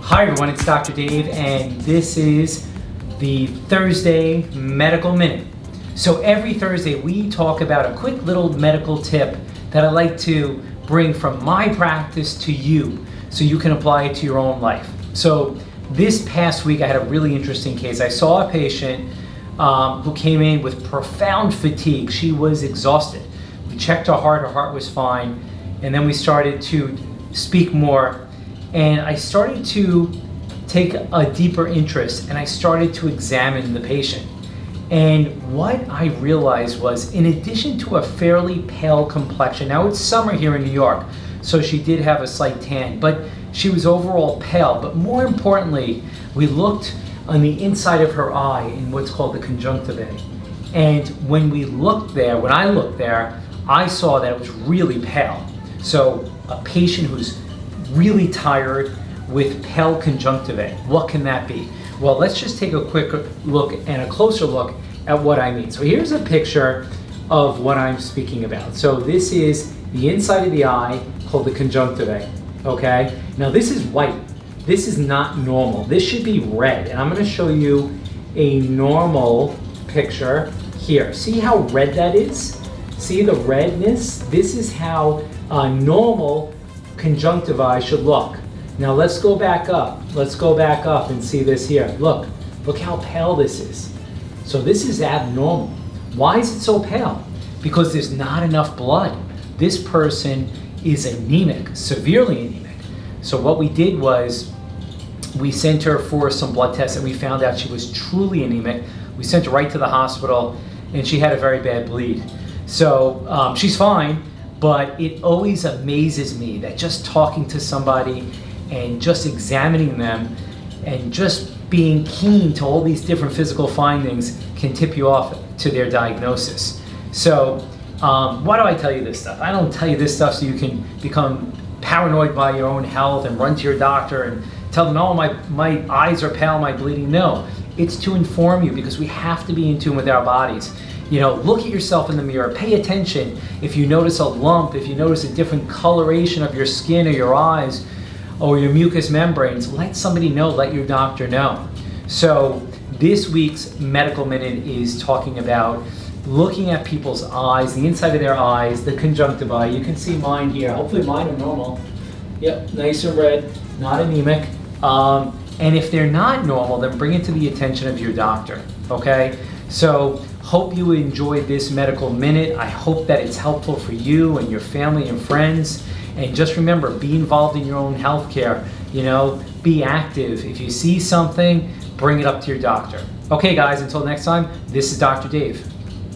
Hi everyone, it's Dr. Dave and this is the Thursday Medical Minute. So every Thursday we talk about a quick little medical tip that I like to bring from my practice to you so you can apply it to your own life. So this past week I had a really interesting case. I saw a patient who came in with profound fatigue. She was exhausted. We checked her heart was fine, and then we started to speak more. And I started to take a deeper interest and I started to examine the patient. And what I realized was, in addition to a fairly pale complexion, now it's summer here in New York, so she did have a slight tan, but she was overall pale. But more importantly, we looked on the inside of her eye in what's called the conjunctiva. And when I looked there, I saw that it was really pale. So a patient who's really tired with pale conjunctiva. What can that be? Well, let's just take a quick look and a closer look at what I mean. So here's a picture of what I'm speaking about. So this is the inside of the eye called the conjunctiva, okay? Now this is white. This is not normal. This should be red. And I'm gonna show you a normal picture here. See how red that is? See the redness? This is how a normal conjunctiva should look. Now let's go back up. Let's go back up and see this here. Look how pale this is. So this is abnormal. Why is it so pale? Because there's not enough blood. This person is anemic, severely anemic. So what we did was we sent her for some blood tests and we found out she was truly anemic. We sent her right to the hospital and she had a very bad bleed. So she's fine. But it always amazes me that just talking to somebody and just examining them and just being keen to all these different physical findings can tip you off to their diagnosis. So why do I tell you this stuff? I don't tell you this stuff so you can become paranoid by your own health and run to your doctor and tell them, oh, my eyes are pale, my bleeding. No, it's to inform you because we have to be in tune with our bodies. You know, look at yourself in the mirror, pay attention. If you notice a lump, if you notice a different coloration of your skin or your eyes or your mucous membranes, let somebody know, let your doctor know. So this week's Medical Minute is talking about looking at people's eyes, the inside of their eyes, the conjunctiva. You can see mine here. Hopefully mine are normal. Yep, nice and red, not anemic. And if they're not normal, then bring it to the attention of your doctor, okay? So hope you enjoyed this Medical Minute. I hope that it's helpful for you and your family and friends. And just remember, be involved in your own healthcare. You know, be active. If you see something, bring it up to your doctor. Okay guys, until next time, this is Dr. Dave.